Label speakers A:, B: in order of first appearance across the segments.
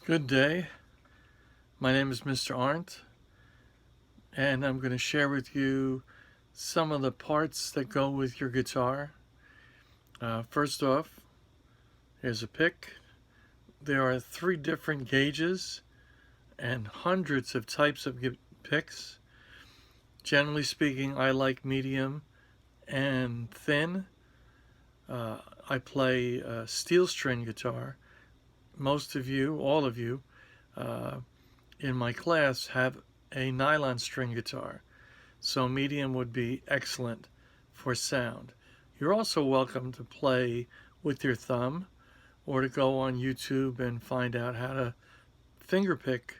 A: Good day. My name is Mr. Arndt, and I'm going to share with you some of the parts that go with your guitar. First off, here's a pick. There are 3 different gauges and hundreds of types of picks. Generally speaking, I like medium and thin. I play steel string guitar. Most of you, all of you, uh, in my class have a nylon string guitar, so medium would be excellent for sound. You're also welcome to play with your thumb or to go on YouTube and find out how to fingerpick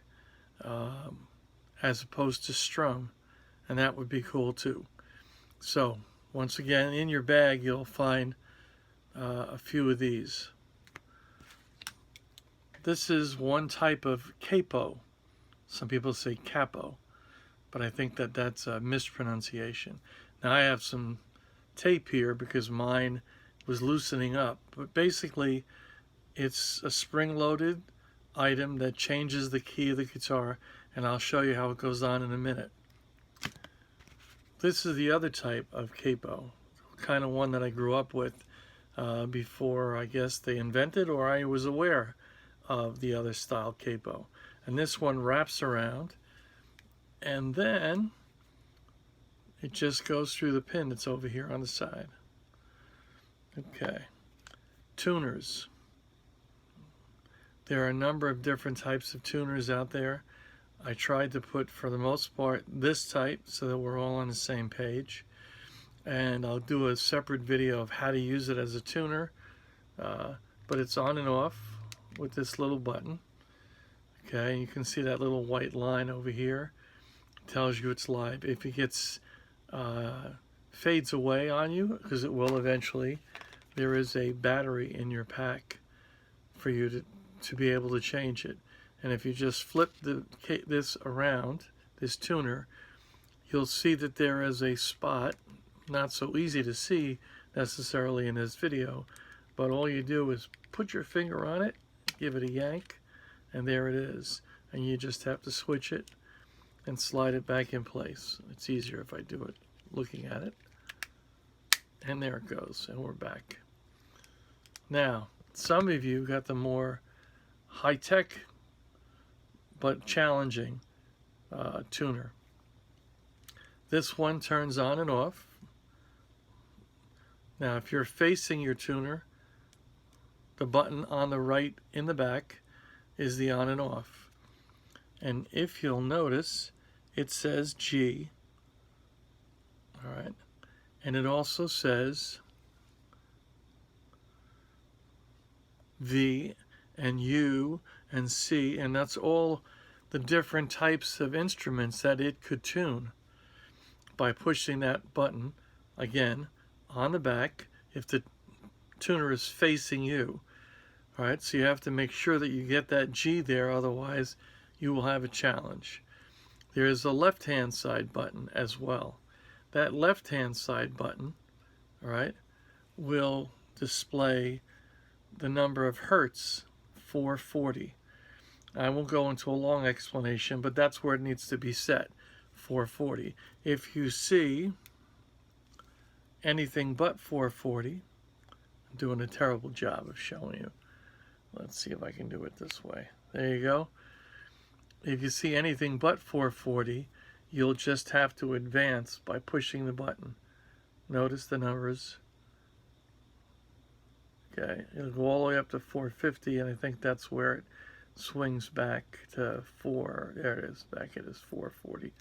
A: um, as opposed to strum, and that would be cool too. So once again, in your bag you'll find a few of these. This is one type of capo. Some people say capo, but I think that that's a mispronunciation. Now I have some tape here because mine was loosening up, but basically it's a spring-loaded item that changes the key of the guitar, and I'll show you how it goes on in a minute. This is the other type of capo, kind of one that I grew up with before I guess they invented, or I was aware of the other style capo. And this one wraps around, and then it just goes through the pin that's over here on the side. Okay, tuners. There are a number of different types of tuners out there. I tried to put, for the most part, this type so that we're all on the same page. And I'll do a separate video of how to use it as a tuner. But it's on and off with this little button. Okay, you can see that little white line over here. It tells you it's live. If it gets fades away on you, because it will eventually, there is a battery in your pack for you to be able to change it. And if you just flip this around, this tuner, you'll see that there is a spot, not so easy to see necessarily in this video, but all you do is put your finger on it, give it a yank, and there it is. And you just have to switch it and slide it back in place. It's easier if I do it looking at it. And there it goes, and we're back. Now, some of you got the more high-tech but challenging tuner. This one turns on and off. Now, if you're facing your tuner, the button on the right in the back is the on and off. And if you'll notice, it says G. All right. And it also says V and U and C, and that's all the different types of instruments that it could tune by pushing that button, again, on the back if the tuner is facing you. All right, so you have to make sure that you get that G there, otherwise you will have a challenge. There is a left-hand side button as well. That left-hand side button, all right, will display the number of hertz, 440. I won't go into a long explanation, but that's where it needs to be set, 440. If you see anything but 440, I'm doing a terrible job of showing you. Let's see if I can do it this way. There you go. If you see anything but 440, you'll just have to advance by pushing the button. Notice the numbers. Okay, it'll go all the way up to 450, and I think that's where it swings back to 4. There it is. Back it is 440,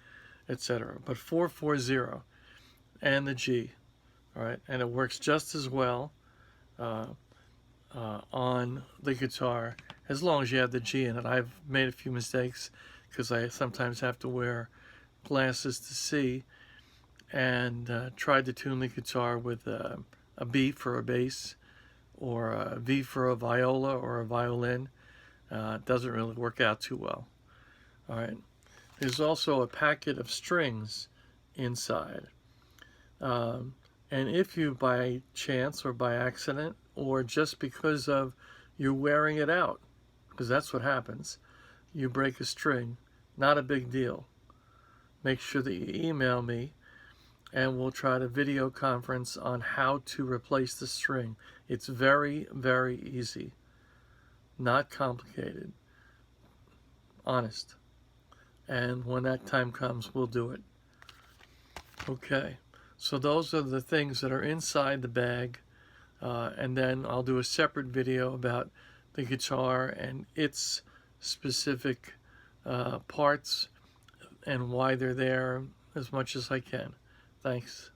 A: etc. But 440 and the G. All right, and it works just as well on the guitar as long as you have the G in it. I've made a few mistakes because I sometimes have to wear glasses to see, and tried to tune the guitar with a B for a bass or a V for a viola or a violin. It doesn't really work out too well. All right. There's also a packet of strings inside. And if you, by chance or by accident, or just because of you're wearing it out because that's what happens. You break a string, not a big deal. Make sure that you email me, and we'll try to video conference on how to replace the string. It's very, very easy. Not complicated. Honest. And when that time comes, we'll do it. Okay. So those are the things that are inside the bag. And then I'll do a separate video about the guitar and its specific parts and why they're there as much as I can. Thanks.